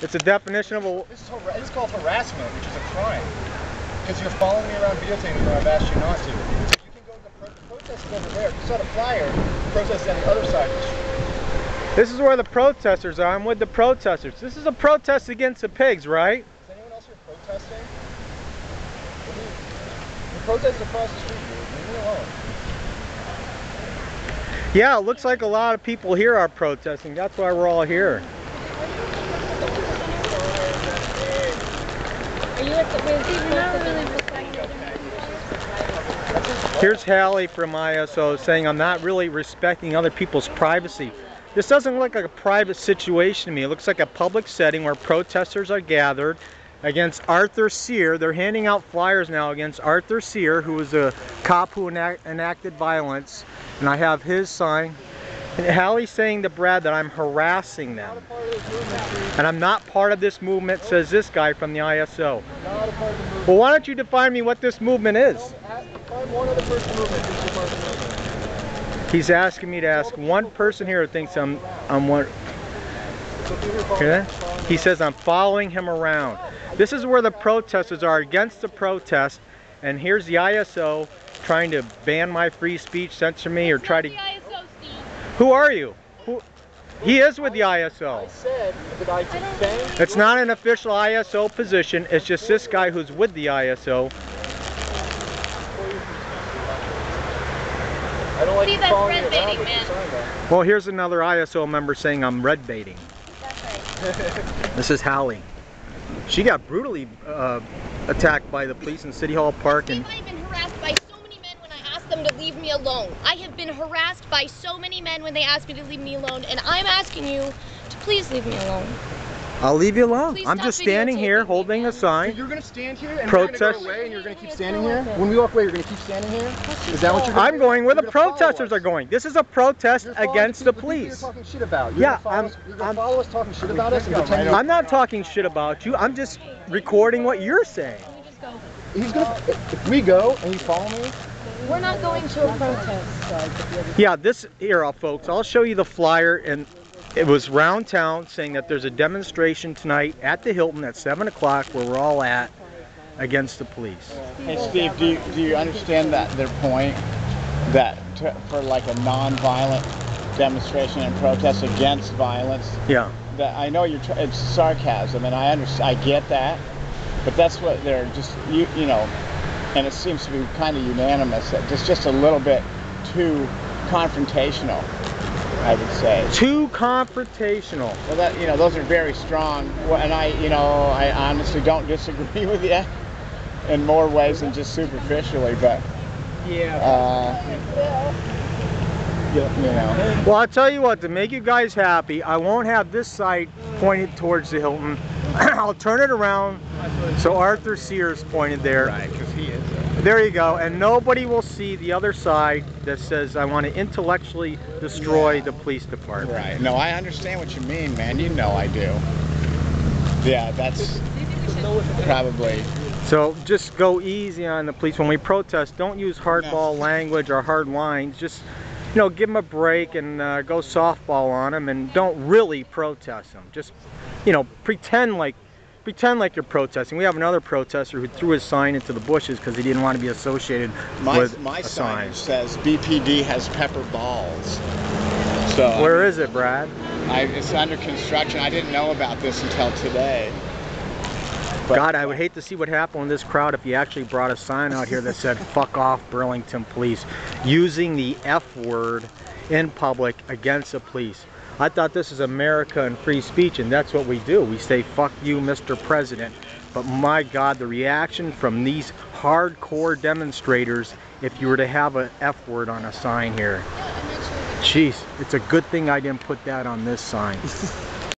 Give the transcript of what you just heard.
It's a definition of a... This is called harassment, which is a crime. Because you're following me around videotaping me when I've asked you not to. So you can go to the protest is over there. If you saw the flyer, the protest is on the other side of the street. This is where the protesters are. I'm with the protesters. This is a protest against the pigs, right? Is anyone else here protesting? The protest is across the street, dude. Leave me alone. Yeah, it looks like a lot of people here are protesting. That's why we're all here. Are you at the Here's Hallie from ISO saying I'm not really respecting other people's privacy. This doesn't look like a private situation to me. It looks like a public setting where protesters are gathered against Arthur Sear. They're handing out flyers now against Arthur Sear, who was a cop who enacted violence. And I have his sign. And Hallie's saying to Brad that I'm harassing them. And I'm not part of this movement, says this guy from the ISO. Well, why don't you define me what this movement is? Find one other person movement. Who's your part of the movement? He's asking me to ask one person here who thinks I'm what? Hear that? He says I'm following him around. This is where the protesters are against the protest, and here's the ISO trying to ban my free speech, censor me, or try to... Who are you? Who? He is with the ISO. I said that I defend... It's not an official ISO position, it's just this guy who's with the ISO. I don't like See, you that's following me red around baiting, with your man. sign though. Well, here's another ISO member saying I'm red baiting. That's right. This is Hallie. She got brutally attacked by the police in City Hall Park. And I've been harassed by so many men when I asked them to leave me alone. I have been harassed by so many men when they asked me to leave me alone, and I'm asking you to please leave me alone. I'll leave you alone. Please I'm stop just standing here videotaping me, holding a So sign. you're going to stand here and Protest. you're going to go away and you're going to keep standing here? When we walk away, you're going to keep standing here? Is that what you're going to I'm do? going where the You're gonna follow protesters us. are going. This is a protest You're following against the people police. You're talking shit about. You're Yeah, gonna follow us talking shit about us and pretend I'm not talking shit about you. I'm just recording what you're saying. He's gonna. If we go and you follow me, We're not going to a protest. Yeah, this here, folks. I'll show you the flyer, and it was round town saying that there's a demonstration tonight at the Hilton at 7 o'clock where we're all at against the police. Hey Steve, do you understand that their point that for like a non-violent demonstration and protest against violence? Yeah. That I know it's sarcasm, and I get that, but that's what they're just you know, and it seems to be kind of unanimous that it's just a little bit too confrontational, I would say. Too confrontational. Well, that those are very strong, and I honestly don't disagree with you in more ways than just superficially, but Well, I'll tell you what, to make you guys happy, I won't have this side pointed towards the Hilton. I'll turn it around so Arthur Sear's pointed there. Right, because he is. There you go, and nobody will see the other side that says I want to intellectually destroy the police department. Right. No, I understand what you mean, man. You know I do. Yeah, that's probably. So just go easy on the police. When we protest, don't use hardball language or hard lines. Just, give them a break and go softball on them, and don't really protest them. Just, pretend like you're protesting. We have another protester who threw his sign into the bushes because he didn't want to be associated with My a sign sign. says BPD has pepper balls. So Where is it, Brad? it's under construction. I didn't know about this until today. But, God, I would hate to see what happened with this crowd if you actually brought a sign out here that said "Fuck off, Burlington Police," using the F word in public against the police. I thought this is America and free speech, and that's what we do. We say, "Fuck you, Mr. President." But my God, the reaction from these hardcore demonstrators if you were to have an F word on a sign here. Jeez, it's a good thing I didn't put that on this sign.